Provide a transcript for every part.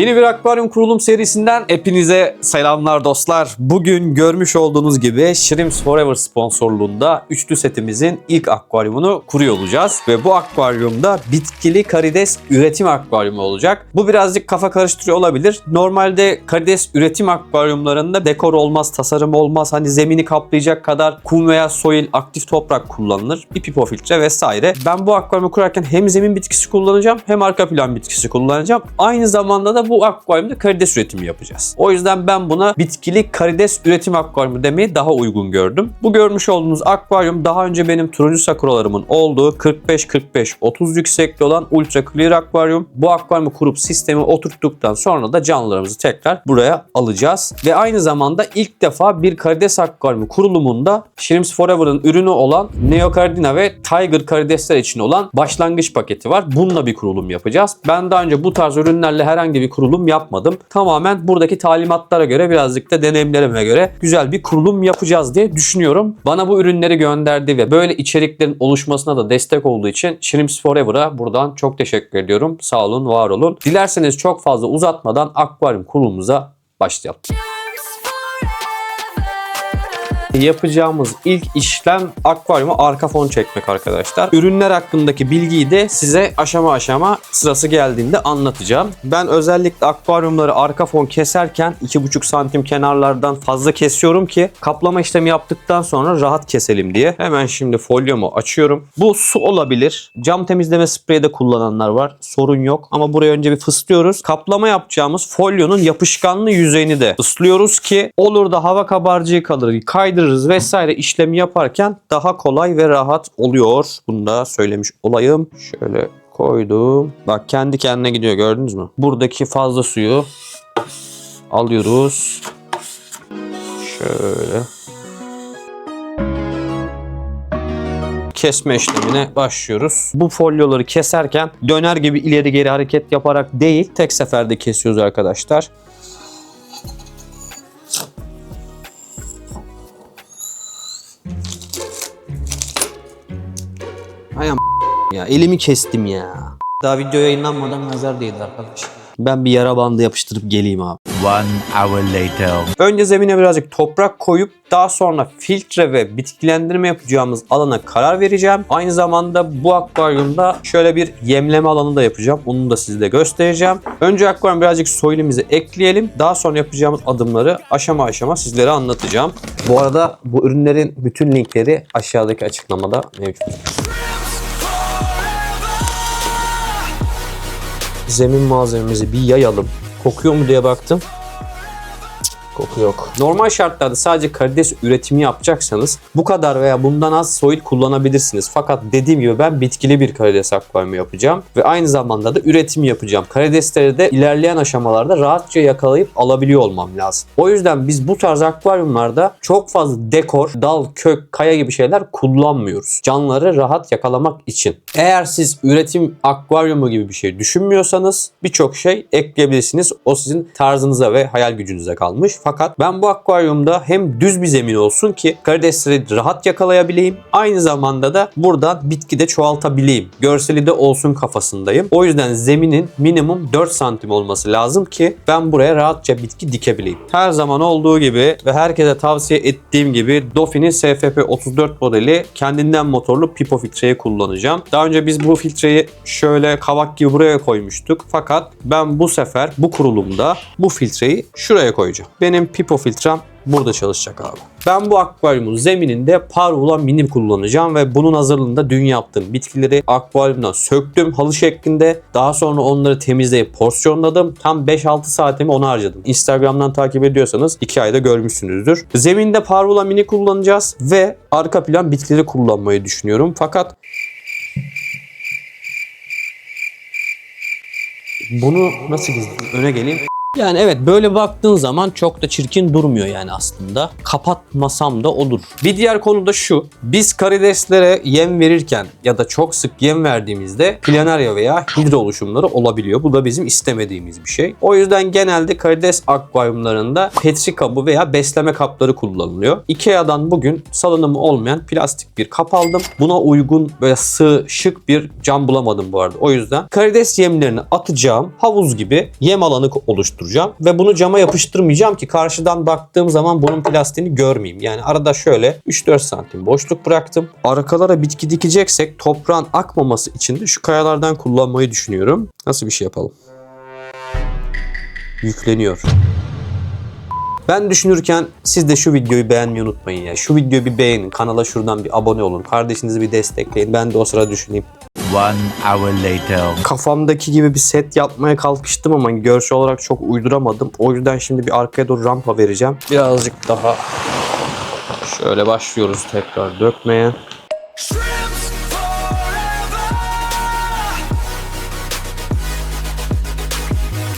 Yeni bir akvaryum kurulum serisinden hepinize selamlar dostlar. Bugün görmüş olduğunuz gibi Shrimps Forever sponsorluğunda üçlü setimizin ilk akvaryumunu kuruyor olacağız. Ve bu akvaryumda bitkili karides üretim akvaryumu olacak. Bu birazcık kafa karıştırıyor olabilir. Normalde karides üretim akvaryumlarında dekor olmaz, tasarım olmaz. Hani zemini kaplayacak kadar kum veya soil, aktif toprak kullanılır. Bir pipo filtre vesaire. Ben bu akvaryumu kurarken hem zemin bitkisi kullanacağım hem arka plan bitkisi kullanacağım. Aynı zamanda da bu akvaryumda karides üretimi yapacağız. O yüzden ben buna bitkili karides üretim akvaryumu demeyi daha uygun gördüm. Bu görmüş olduğunuz akvaryum daha önce benim turuncu sakuralarımın olduğu 45-45-30 yüksekli olan ultra clear akvaryum. Bu akvaryumu kurup sistemi oturttuktan sonra da canlılarımızı tekrar buraya alacağız. Ve aynı zamanda ilk defa bir karides akvaryumu kurulumunda Shrimps Forever'ın ürünü olan Neocardina ve Tiger karidesler için olan başlangıç paketi var. Bununla bir kurulum yapacağız. Ben daha önce bu tarz ürünlerle herhangi bir kurulum yapmadım. Tamamen buradaki talimatlara göre, birazcık da deneyimlerime göre güzel bir kurulum yapacağız diye düşünüyorum. Bana bu ürünleri gönderdi ve böyle içeriklerin oluşmasına da destek olduğu için Shrimps Forever'a buradan çok teşekkür ediyorum. Sağ olun, var olun. Dilerseniz çok fazla uzatmadan akvaryum kurulumumuza başlayalım. Yapacağımız ilk işlem akvaryuma arka fon çekmek arkadaşlar. Ürünler hakkındaki bilgiyi de size aşama aşama sırası geldiğinde anlatacağım. Ben özellikle akvaryumları arka fon keserken 2,5 santim kenarlardan fazla kesiyorum ki kaplama işlemi yaptıktan sonra rahat keselim diye. Hemen şimdi folyomu açıyorum. Bu su olabilir. Cam temizleme spreyi de kullananlar var. Sorun yok. Ama buraya önce bir fıslıyoruz. Kaplama yapacağımız folyonun yapışkanlı yüzeyini de ıslıyoruz ki olur da hava kabarcığı kalır, kaydırırız vesaire, işlemi yaparken daha kolay ve rahat oluyor. Bunu da söylemiş olayım. Şöyle koydum. Bak kendi kendine gidiyor, gördünüz mü? Buradaki fazla suyu alıyoruz. Şöyle. Kesme işlemine başlıyoruz. Bu folyoları keserken döner gibi ileri geri hareket yaparak değil, tek seferde kesiyoruz arkadaşlar. Ay ya, elimi kestim ya. Daha video yayınlanmadan nazar değdi arkadaşlar. Ben bir yara bandı yapıştırıp geleyim abi. 1 hour later. Önce zemine birazcık toprak koyup daha sonra filtre ve bitkilendirme yapacağımız alana karar vereceğim. Aynı zamanda bu akvaryumda şöyle bir yemleme alanı da yapacağım. Onu da size göstereceğim. Önce akvaryum birazcık soilimizi ekleyelim. Daha sonra yapacağımız adımları aşama aşama sizlere anlatacağım. Bu arada bu ürünlerin bütün linkleri aşağıdaki açıklamada mevcut. Zemin malzememizi bir yayalım. Kokuyor mu diye baktım. Koku yok. Normal şartlarda sadece karides üretimi yapacaksanız bu kadar veya bundan az soil kullanabilirsiniz. Fakat dediğim gibi ben bitkili bir karides akvaryumu yapacağım ve aynı zamanda da üretim yapacağım. Karidesleri de ilerleyen aşamalarda rahatça yakalayıp alabiliyor olmam lazım. O yüzden biz bu tarz akvaryumlarda çok fazla dekor, dal, kök, kaya gibi şeyler kullanmıyoruz. Canlıları rahat yakalamak için. Eğer siz üretim akvaryumu gibi bir şey düşünmüyorsanız birçok şey ekleyebilirsiniz. O sizin tarzınıza ve hayal gücünüze kalmış. Fakat ben bu akvaryumda hem düz bir zemin olsun ki karidesleri rahat yakalayabileyim. Aynı zamanda da buradan bitki de çoğaltabileyim. Görseli de olsun kafasındayım. O yüzden zeminin minimum 4 santim olması lazım ki ben buraya rahatça bitki dikebileyim. Her zaman olduğu gibi ve herkese tavsiye ettiğim gibi Dofi'nin SFP34 modeli kendinden motorlu pipo filtreyi kullanacağım. Daha önce biz bu filtreyi şöyle kavak gibi buraya koymuştuk. Fakat ben bu sefer bu kurulumda bu filtreyi şuraya koyacağım. Benim pipo filtrem burada çalışacak abi. Ben bu akvaryumun zemininde Parvula Minim kullanacağım ve bunun hazırlığında dün yaptığım bitkileri akvaryumdan söktüm halı şeklinde. Daha sonra onları temizleyip porsiyonladım. Tam 5-6 saatimi ona harcadım. Instagram'dan takip ediyorsanız 2 ayda görmüşsünüzdür. Zeminde Parvula Mini kullanacağız ve arka plan bitkileri kullanmayı düşünüyorum. Fakat bunu nasıl gizleyeyim? Öne geleyim. Yani evet, böyle baktığın zaman çok da çirkin durmuyor yani aslında. Kapatmasam da olur. Bir diğer konu da şu. Biz karideslere yem verirken ya da çok sık yem verdiğimizde planarya veya hidro oluşumları olabiliyor. Bu da bizim istemediğimiz bir şey. O yüzden genelde karides akvaryumlarında petri kabı veya besleme kapları kullanılıyor. Ikea'dan bugün salınımı olmayan plastik bir kap aldım. Buna uygun böyle sığ, şık bir cam bulamadım bu arada. O yüzden karides yemlerini atacağım havuz gibi yem alanı oluşturacağım ve bunu cama yapıştırmayacağım ki karşıdan baktığım zaman bunun plastiğini görmeyeyim. Yani arada şöyle 3-4 santim boşluk bıraktım. Arkalara bitki dikeceksek toprağın akmaması için de şu kayalardan kullanmayı düşünüyorum. Nasıl bir şey yapalım? Yükleniyor. Ben düşünürken siz de şu videoyu beğenmeyi unutmayın ya. Şu videoyu bir beğenin. Kanala şuradan bir abone olun. Kardeşinizi bir destekleyin. Ben de o sırada düşüneyim. 1 hour later. Kafamdaki gibi bir set yapmaya kalkıştım ama görsel olarak çok uyduramadım. O yüzden şimdi bir arkaya doğru rampa vereceğim. Birazcık daha şöyle başlıyoruz tekrar dökmeye.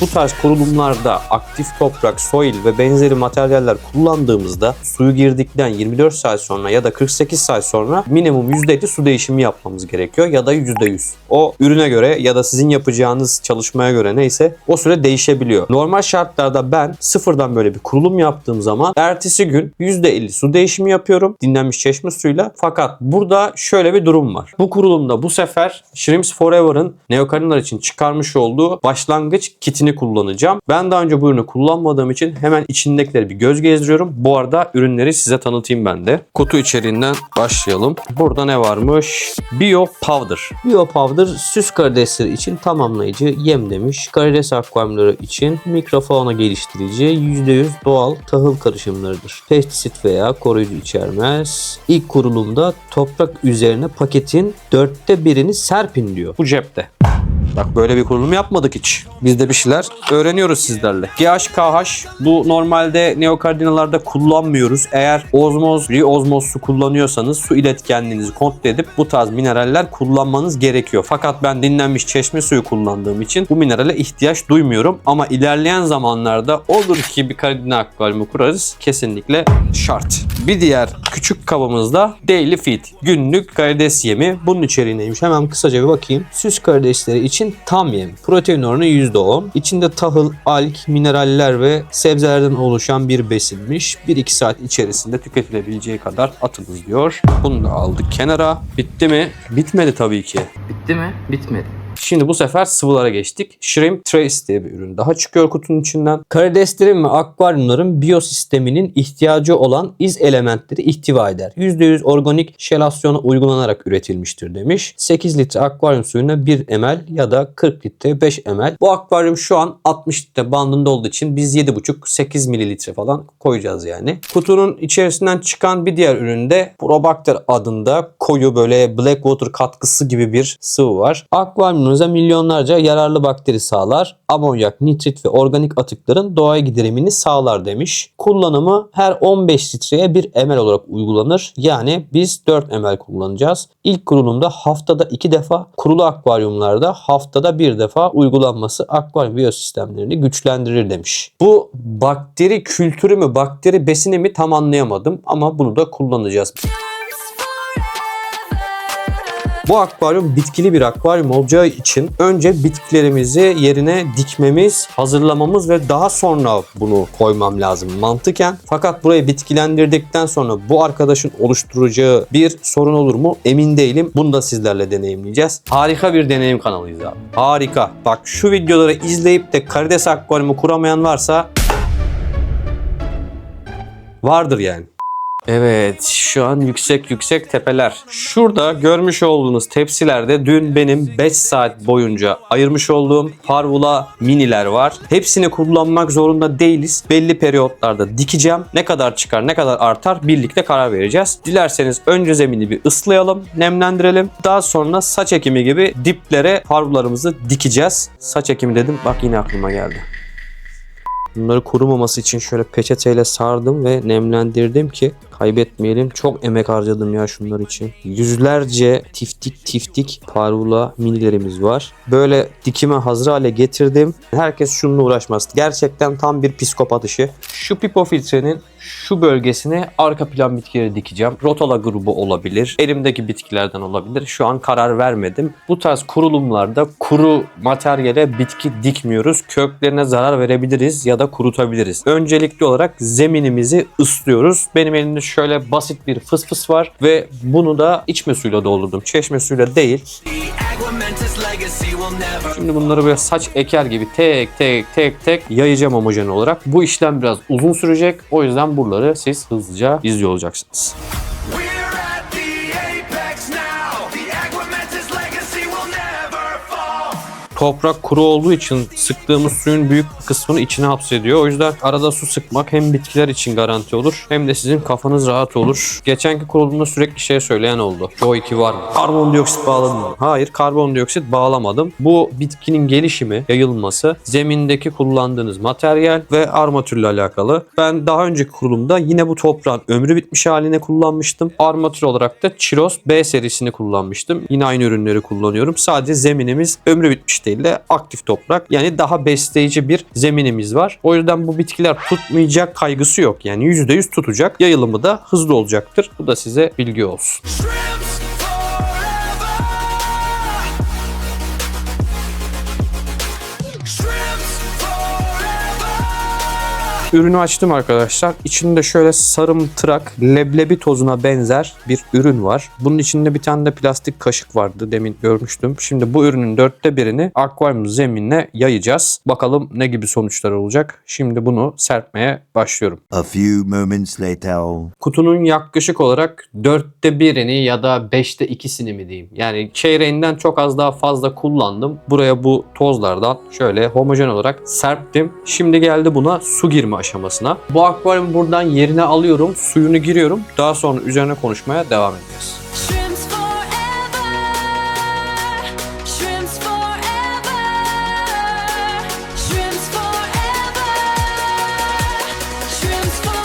Bu tarz kurulumlarda aktif toprak, soil ve benzeri materyaller kullandığımızda suyu girdikten 24 saat sonra ya da 48 saat sonra minimum %50 su değişimi yapmamız gerekiyor ya da %100. O ürüne göre ya da sizin yapacağınız çalışmaya göre neyse o süre değişebiliyor. Normal şartlarda ben sıfırdan böyle bir kurulum yaptığım zaman ertesi gün %50 su değişimi yapıyorum dinlenmiş çeşme suyuyla. Fakat burada şöyle bir durum var. Bu kurulumda bu sefer Shrimps Forever'ın neokarinler için çıkarmış olduğu başlangıç kitini kullanacağım. Ben daha önce bu ürünü kullanmadığım için hemen içindekileri bir göz gezdiriyorum. Bu arada ürünleri size tanıtayım ben de. Kutu içeriğinden başlayalım. Burada ne varmış? Bio Powder. Bio Powder süs karidesleri için tamamlayıcı yem demiş. Karides akvaryumları için mikrofauna geliştirici %100 doğal tahıl karışımlarıdır. Pestisit veya koruyucu içermez. İlk kurulumda toprak üzerine paketin 1/4'ini serpin diyor. Bu cepte. Bak böyle bir kurulum yapmadık hiç. Biz de bir şeyler öğreniyoruz sizlerle. GHKH bu normalde neokardinalarda kullanmıyoruz. Eğer ozmoz, reozmoz su kullanıyorsanız su iletkenliğinizi kontrol edip bu tarz mineraller kullanmanız gerekiyor. Fakat ben dinlenmiş çeşme suyu kullandığım için bu minerale ihtiyaç duymuyorum. Ama ilerleyen zamanlarda olur ki bir kardina akvaryumu kurarız. Kesinlikle şart. Bir diğer küçük kabımızda Daily Feed. Günlük karides yemi. Bunun içeriği neymiş? Hemen kısaca bir bakayım. Süs karidesleri için tam yem. Protein oranı %10. İçinde tahıl, alg, mineraller ve sebzelerden oluşan bir besinmiş. 1-2 saat içerisinde tüketilebileceği kadar atınız diyor. Bunu da aldık kenara. Bitti mi? Bitmedi tabii ki. Bitti mi? Bitmedi. Şimdi bu sefer sıvılara geçtik. Shrimp Trace diye bir ürün daha çıkıyor kutunun içinden. Karideslerin ve akvaryumların biyosisteminin ihtiyacı olan iz elementleri ihtiva eder. %100 organik şelasyona uygulanarak üretilmiştir demiş. 8 litre akvaryum suyuna 1 ml ya da 40 litre 5 ml. Bu akvaryum şu an 60 litre bandında olduğu için biz 7,5-8 mililitre falan koyacağız yani. Kutunun içerisinden çıkan bir diğer üründe Probacter adında koyu böyle black water katkısı gibi bir sıvı var. Akvaryum milyonlarca yararlı bakteri sağlar. Amonyak, nitrit ve organik atıkların doğaya giderimini sağlar demiş. Kullanımı her 15 litreye 1 ml olarak uygulanır. Yani biz 4 ml kullanacağız. İlk kurulumda haftada 2 defa, kurulu akvaryumlarda haftada 1 defa uygulanması akvaryum biyosistemlerini güçlendirir demiş. Bu bakteri kültürü mü, bakteri besini mi tam anlayamadım ama bunu da kullanacağız. Bu akvaryum bitkili bir akvaryum olacağı için önce bitkilerimizi yerine dikmemiz, hazırlamamız ve daha sonra bunu koymam lazım mantıken. Fakat burayı bitkilendirdikten sonra bu arkadaşın oluşturacağı bir sorun olur mu emin değilim. Bunu da sizlerle deneyimleyeceğiz. Harika bir deneyim kanalıyız abi. Harika. Bak şu videoları izleyip de karides akvaryumu kuramayan varsa vardır yani. Evet, şu an yüksek tepeler. Şurada görmüş olduğunuz tepsilerde dün benim 5 saat boyunca ayırmış olduğum parvula miniler var. Hepsini kullanmak zorunda değiliz. Belli periyotlarda dikeceğim. Ne kadar çıkar, ne kadar artar birlikte karar vereceğiz. Dilerseniz önce zemini bir ıslayalım, nemlendirelim. Daha sonra saç ekimi gibi diplere parvularımızı dikeceğiz. Saç ekimi dedim, bak yine aklıma geldi. Bunları kurumaması için şöyle peçeteyle sardım ve nemlendirdim ki Kaybetmeyelim. Çok emek harcadım ya şunlar için. Yüzlerce tiftik parvula minilerimiz var. Böyle dikime hazır hale getirdim. Herkes şununla uğraşmaz. Gerçekten tam bir psikopat işi. Şu pipo filtrenin şu bölgesine arka plan bitkileri dikeceğim. Rotala grubu olabilir. Elimdeki bitkilerden olabilir. Şu an karar vermedim. Bu tarz kurulumlarda kuru materyale bitki dikmiyoruz. Köklerine zarar verebiliriz ya da kurutabiliriz. Öncelikli olarak zeminimizi ıslıyoruz. Benim elimde şöyle basit bir fıs var ve bunu da içme suyuyla doldurdum. Çeşme suyuyla değil. Şimdi bunları böyle saç eker gibi tek yayacağım homojen olarak. Bu işlem biraz uzun sürecek. O yüzden buraları siz hızlıca izliyor olacaksınız. Toprak kuru olduğu için sıktığımız suyun büyük bir kısmını içine hapsediyor. O yüzden arada su sıkmak hem bitkiler için garanti olur hem de sizin kafanız rahat olur. Geçenki kurulumda sürekli şey söyleyen oldu. Joe 2 var mı? Karbondioksit bağladın mı? Hayır, karbondioksit bağlamadım. Bu bitkinin gelişimi, yayılması, zemindeki kullandığınız materyal ve armatürle alakalı. Ben daha önceki kurulumda yine bu toprağın ömrü bitmiş haline kullanmıştım. Armatür olarak da Chiros B serisini kullanmıştım. Yine aynı ürünleri kullanıyorum. Sadece zeminimiz ömrü bitmiş değil de aktif toprak. Yani daha besleyici bir zeminimiz var. O yüzden bu bitkiler tutmayacak kaygısı yok. Yani %100 tutacak. Yayılımı da hızlı olacaktır. Bu da size bilgi olsun. Ürünü açtım arkadaşlar. İçinde şöyle sarımtırak, leblebi tozuna benzer bir ürün var. Bunun içinde bir tane de plastik kaşık vardı. Demin görmüştüm. Şimdi bu ürünün 1/4'ini akvaryum zeminine yayacağız. Bakalım ne gibi sonuçlar olacak. Şimdi bunu serpmeye başlıyorum. A few moments later. Kutunun yaklaşık olarak 1/4'ini ya da 2/5'ini mi diyeyim. Yani çeyreğinden çok az daha fazla kullandım. Buraya bu tozlardan şöyle homojen olarak serptim. Şimdi geldi buna su girme aşamasına. Bu akvaryumu buradan yerine alıyorum. Suyunu giriyorum. Daha sonra üzerine konuşmaya devam edeceğiz. Shrimps forever. Shrimps forever. Shrimps forever. Shrimps forever.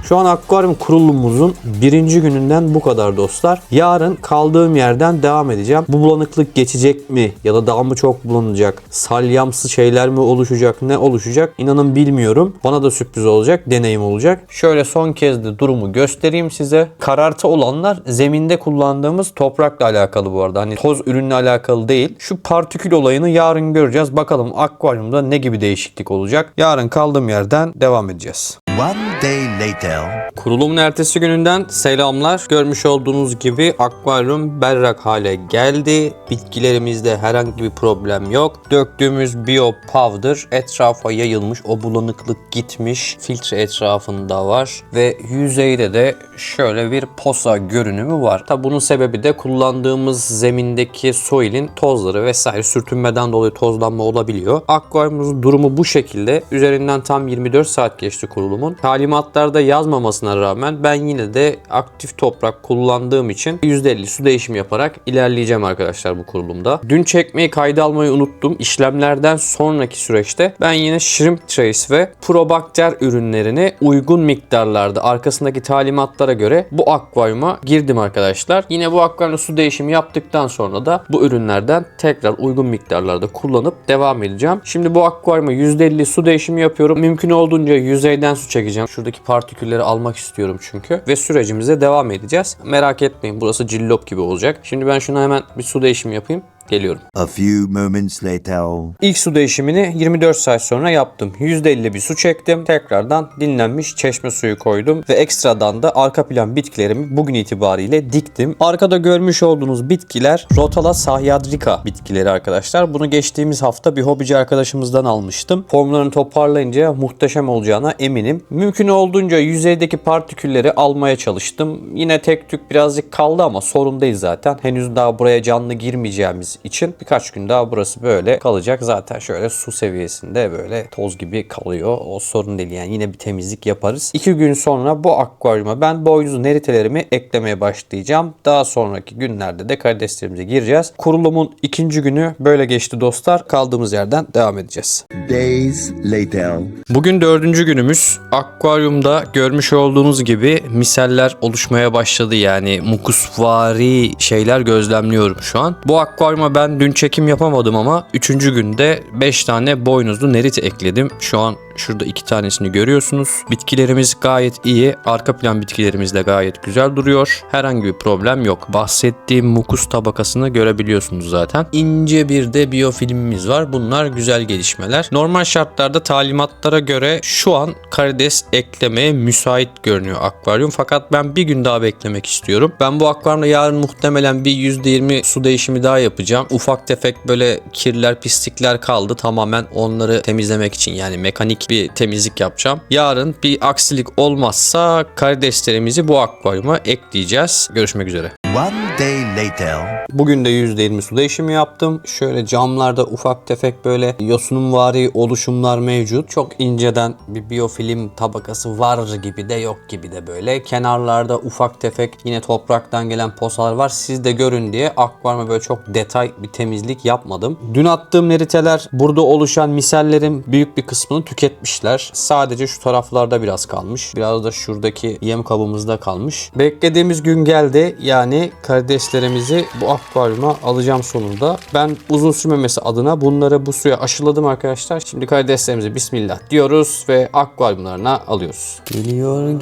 Şu an akvaryum kurulumumuzun 1. gününden bu kadar dostlar. Yarın kaldığım yerden devam edeceğim. Bu bulanıklık geçecek mi? Ya da daha mı çok bulanacak? Salyamsı şeyler mi oluşacak? Ne oluşacak? İnanın bilmiyorum. Bana da sürpriz olacak. Deneyim olacak. Şöyle son kez de durumu göstereyim size. Karartı olanlar zeminde kullandığımız toprakla alakalı bu arada. Hani toz ürünle alakalı değil. Şu partikül olayını yarın göreceğiz. Bakalım akvaryumda ne gibi değişiklik olacak? Yarın kaldığım yerden devam edeceğiz. One day later. Kurulumun ertesi gününden selamlar. Görmüş olduğunuz gibi akvaryum berrak hale geldi. Bitkilerimizde herhangi bir problem yok. Döktüğümüz bio powder etrafa yayılmış. O bulanıklık gitmiş. Filtre etrafında var. Ve yüzeyde de şöyle bir posa görünümü var. Tabi bunun sebebi de kullandığımız zemindeki soil'in tozları vesaire sürtünmeden dolayı tozlanma olabiliyor. Akvaryumumuzun durumu bu şekilde. Üzerinden tam 24 saat geçti kurulumun. Talimatlarda yazmamasına rağmen ben yine de aktif toprak kullandığım için %50 su değişimi yaparak ilerleyeceğim arkadaşlar bu kurulumda. Dün çekmeyi kayda almayı unuttum. İşlemlerden sonraki süreçte ben yine Shrimp Trace ve Probacter ürünlerini uygun miktarlarda arkasındaki talimatlara göre bu akvaryuma girdim arkadaşlar. Yine bu akvaryumda su değişimi yaptıktan sonra da bu ürünlerden tekrar uygun miktarlarda kullanıp devam edeceğim. Şimdi bu akvaryuma %50 su değişimi yapıyorum. Mümkün olduğunca yüzeyden su çekeceğim. Şuradaki partikülleri almak istiyorum çünkü. Ve sürecimize devam edeceğiz. Merak etmeyin, burası cillop gibi olacak. Şimdi ben şuna hemen bir su değişimi yapayım. Geliyorum. A few moments later. İlk su değişimini 24 saat sonra yaptım. %50 bir su çektim. Tekrardan dinlenmiş çeşme suyu koydum. Ve ekstradan da arka plan bitkilerimi bugün itibariyle diktim. Arkada görmüş olduğunuz bitkiler Rotala sahyadrica bitkileri arkadaşlar. Bunu geçtiğimiz hafta bir hobici arkadaşımızdan almıştım. Formlarını toparlayınca muhteşem olacağına eminim. Mümkün olduğunca yüzeydeki partikülleri almaya çalıştım. Yine tek tük birazcık kaldı ama sorun değil zaten. Henüz daha buraya canlı girmeyeceğimiz geçmesi için birkaç gün daha burası böyle kalacak. Zaten şöyle su seviyesinde böyle toz gibi kalıyor. O sorun değil yani, yine bir temizlik yaparız. 2 gün sonra bu akvaryuma ben boynuzlu neritelerimi eklemeye başlayacağım. Daha sonraki günlerde de karideslerimize gireceğiz. Kurulumun 2. günü böyle geçti dostlar. Kaldığımız yerden devam edeceğiz. Days later. Bugün 4. günümüz. Akvaryumda görmüş olduğunuz gibi miseller oluşmaya başladı. Yani mukusvari şeyler gözlemliyorum şu an. Bu akvaryuma ben dün çekim yapamadım ama 3. günde 5 tane boynuzlu nerite ekledim. Şu an şurada 2 tanesini görüyorsunuz. Bitkilerimiz gayet iyi. Arka plan bitkilerimiz de gayet güzel duruyor. Herhangi bir problem yok. Bahsettiğim mukus tabakasını görebiliyorsunuz zaten. İnce bir de biyofilmimiz var. Bunlar güzel gelişmeler. Normal şartlarda talimatlara göre şu an karides eklemeye müsait görünüyor akvaryum. Fakat ben bir gün daha beklemek istiyorum. Ben bu akvaryumda yarın muhtemelen bir %20 su değişimi daha yapacağım. Ufak tefek böyle kirler, pislikler kaldı. Tamamen onları temizlemek için, yani mekanik bir temizlik yapacağım. Yarın bir aksilik olmazsa karideslerimizi bu akvaryuma ekleyeceğiz. Görüşmek üzere. One day later. Bugün de %20 su değişimi yaptım. Şöyle camlarda ufak tefek böyle yosunumvari oluşumlar mevcut. Çok inceden bir biyofilm tabakası var gibi de yok gibi de böyle. Kenarlarda ufak tefek yine topraktan gelen posalar var. Siz de görün diye akvaryuma böyle çok detay bir temizlik yapmadım. Dün attığım neriteler burada oluşan misellerin büyük bir kısmını tüketmişler. Sadece şu taraflarda biraz kalmış. Biraz da şuradaki yem kabımızda kalmış. Beklediğimiz gün geldi. Yani karideslerimizi bu akvaryuma alacağım sonunda. Ben uzun sürmemesi adına bunları bu suya aşıladım arkadaşlar. Şimdi karideslerimize bismillah diyoruz ve akvaryumlarına alıyoruz. Geliyor.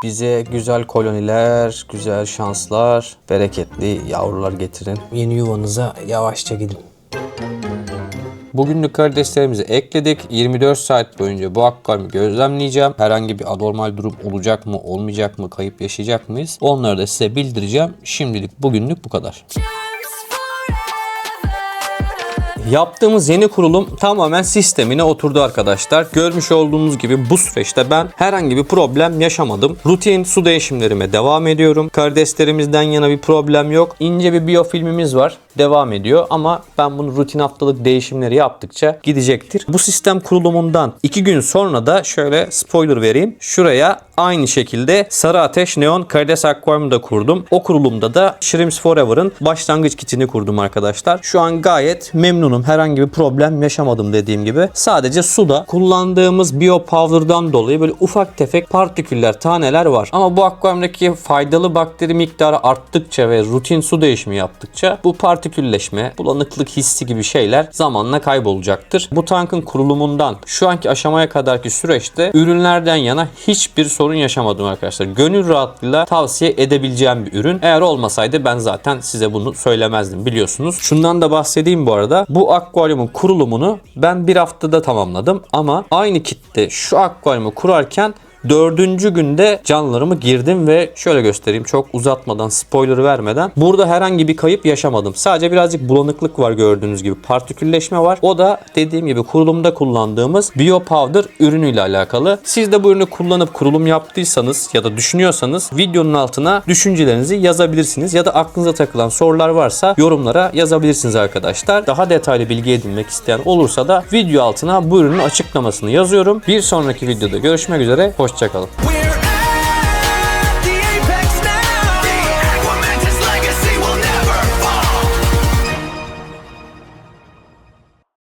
Bize güzel koloniler, güzel şanslar, bereketli yavrular getirin. Yeni yuvanıza yavaşça gidin. Bugünlük karideslerimizi ekledik. 24 saat boyunca bu akvaryumu gözlemleyeceğim. Herhangi bir anormal durum olacak mı, olmayacak mı, kayıp yaşayacak mıyız? Onları da size bildireceğim. Şimdilik bugünlük bu kadar. Charms forever. Yaptığımız yeni kurulum tamamen sistemine oturdu arkadaşlar. Görmüş olduğunuz gibi bu süreçte ben herhangi bir problem yaşamadım. Rutin su değişimlerime devam ediyorum. Karideslerimizden yana bir problem yok. İnce bir biyofilmimiz var. Devam ediyor ama ben bunu rutin haftalık değişimleri yaptıkça gidecektir. Bu sistem kurulumundan 2 gün sonra da şöyle spoiler vereyim. Şuraya aynı şekilde Sarı Ateş Neon Karides Akvaryumu da kurdum. O kurulumda da Shrimps Forever'ın başlangıç kitini kurdum arkadaşlar. Şu an gayet memnunum. Herhangi bir problem yaşamadım dediğim gibi. Sadece suda kullandığımız biopowder'dan dolayı böyle ufak tefek partiküller, taneler var. Ama bu akvaryumdaki faydalı bakteri miktarı arttıkça ve rutin su değişimi yaptıkça bu partikülleşme, bulanıklık hissi gibi şeyler zamanla kaybolacaktır. Bu tankın kurulumundan şu anki aşamaya kadarki süreçte ürünlerden yana hiçbir sorun yaşamadım arkadaşlar. Gönül rahatlığıyla tavsiye edebileceğim bir ürün. Eğer olmasaydı ben zaten size bunu söylemezdim, biliyorsunuz. Şundan da bahsedeyim bu arada. Bu akvaryumun kurulumunu ben bir haftada tamamladım ama aynı kitte şu akvaryumu kurarken 4. günde canlılarımı girdim ve şöyle göstereyim çok uzatmadan, spoiler vermeden. Burada herhangi bir kayıp yaşamadım. Sadece birazcık bulanıklık var, gördüğünüz gibi partikülleşme var. O da dediğim gibi kurulumda kullandığımız biopowder ürünüyle alakalı. Siz de bu ürünü kullanıp kurulum yaptıysanız ya da düşünüyorsanız videonun altına düşüncelerinizi yazabilirsiniz. Ya da aklınıza takılan sorular varsa yorumlara yazabilirsiniz arkadaşlar. Daha detaylı bilgi edinmek isteyen olursa da video altına bu ürünün açıklamasını yazıyorum. Bir sonraki videoda görüşmek üzere. Hoşçakalın.